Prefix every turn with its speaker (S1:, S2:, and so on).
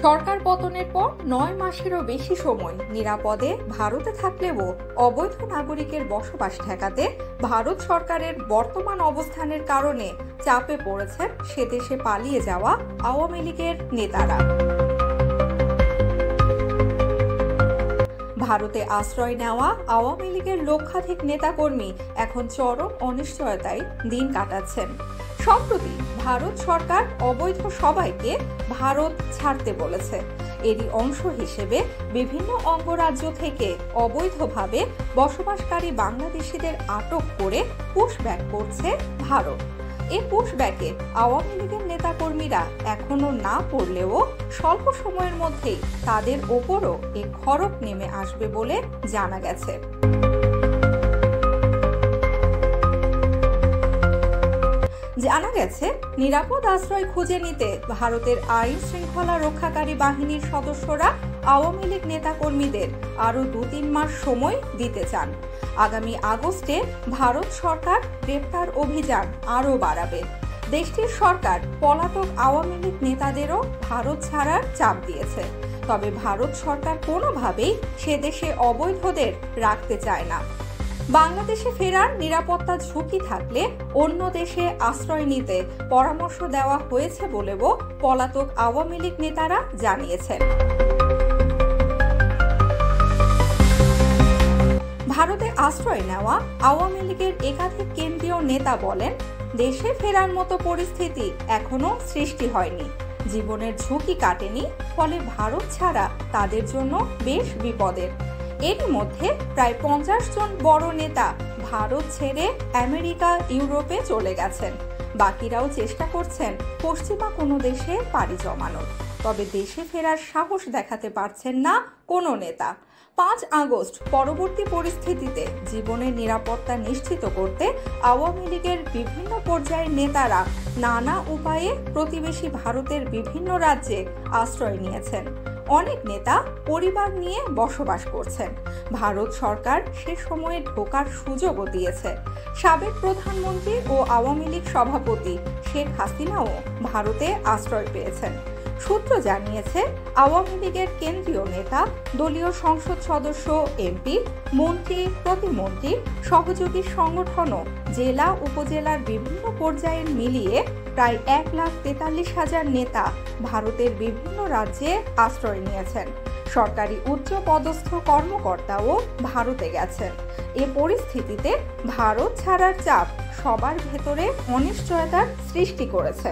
S1: সরকার পতনের পর ৯ মাসেরও বেশি সময় নিরাপদে ভারতে থাকলেও অবৈধ নাগরিকের বসবাস ঠেকাতে ভারত সরকারের বর্তমান অবস্থানের কারণে চাপে পড়েছেন সে দেশে পালিয়ে যাওয়া আওয়ামী লীগের নেতারা। ভারতে আশ্রয় নেওয়া আওয়ামী লীগের লক্ষাধিক নেতাকর্মী এখন চরম অনিশ্চয়তায় দিন কাটাচ্ছেন। সম্প্রতি ভারত সরকার অবৈধ সবাইকে ভারত ছাড়তে বলেছে। এরই অংশ হিসেবে বিভিন্ন অঙ্গরাজ্য থেকে অবৈধভাবে বসবাসকারী বাংলাদেশিদের আটক করে পুশব্যাক করছে ভারত। এই পুশব্যাকে আওয়ামী লীগের নেতাকর্মীরা এখনো না পড়লেও স্বল্প সময়ের মধ্যেই তাদের ওপরও এ খড়ক নেমে আসবে বলে জানা গেছে। জানা গেছে, নিরাপদ আশ্রয় খুঁজে নিতে ভারতের আইন শৃঙ্খলা রক্ষাকারী বাহিনীর সদস্যরা আওয়ামী লীগ নেতাকর্মীদের আরও ২-৩ মাস সময় দিতে চান। আগামী আগস্টে ভারত সরকার গ্রেপ্তার অভিযান আরও বাড়াবে। দেশটির সরকার পলাতক আওয়ামী লীগ নেতাদেরও ভারত ছাড়ার চাপ দিয়েছে। তবে ভারত সরকার কোনোভাবেই সে দেশে অবৈধদের রাখতে চায় না। বাংলাদেশে ফেরার নিরাপত্তা ঝুঁকি থাকলে অন্য দেশে আশ্রয় নিতে পরামর্শ দেওয়া হয়েছে বলেও পলাতক আওয়ামী লীগ নেতারা জানিয়েছেন। ভারতে আশ্রয় নেওয়া আওয়ামী লীগের একাধিক কেন্দ্রীয় নেতা বলেন, দেশে ফেরার মতো পরিস্থিতি এখনো সৃষ্টি হয়নি। জীবনের ঝুঁকি কাটেনি, ফলে ভারত ছাড়া তাদের জন্য বেশ বিপদের। এর মধ্যে প্রায় ৫০ জন বড় নেতা ভারত ছেড়ে আমেরিকা, ইউরোপে চলে গেছেন। বাকিরাও চেষ্টা করছেন পশ্চিমা কোনো দেশে পাড়ি জমানোর। তবে দেশে ফেরার সাহস দেখাতে পারছেন না কোনো নেতা। ৫ আগস্ট পরবর্তী পরিস্থিতিতে জীবনের নিরাপত্তা নিশ্চিত করতে আওয়ামী লীগের বিভিন্ন পর্যায়ের নেতারা নানা উপায়ে প্রতিবেশী ভারতের বিভিন্ন রাজ্যে আশ্রয় নিয়েছেন। অনেক নেতা পরিবার নিয়ে বসবাস করছেন। ভারত সরকার সে সময়ে ঢোকার সুযোগও দিয়েছে। সাবেক প্রধানমন্ত্রী ও আওয়ামী লীগ সভাপতি শেখ হাসিনাও ভারতে আশ্রয় পেয়েছেন। সূত্র জানিয়েছে, আওয়ামী লীগের কেন্দ্রীয় নেতা, দলীয় সংসদ সদস্য, এমপি, মন্ত্রী, প্রতিমন্ত্রী, সহযোগী সংগঠনও জেলা উপজেলার বিভিন্ন পর্যায়ে মিলিয়ে প্রায় ১,৪৩,০০০ নেতা ভারতের বিভিন্ন রাজ্যে আশ্রয় নিয়েছেন। সরকারি উচ্চ পদস্থ কর্মকর্তাও ভারতে গেছেন। এ পরিস্থিতিতে ভারত ছাড়ার চাপ সবার ভেতরে অনিশ্চয়তার সৃষ্টি করেছে।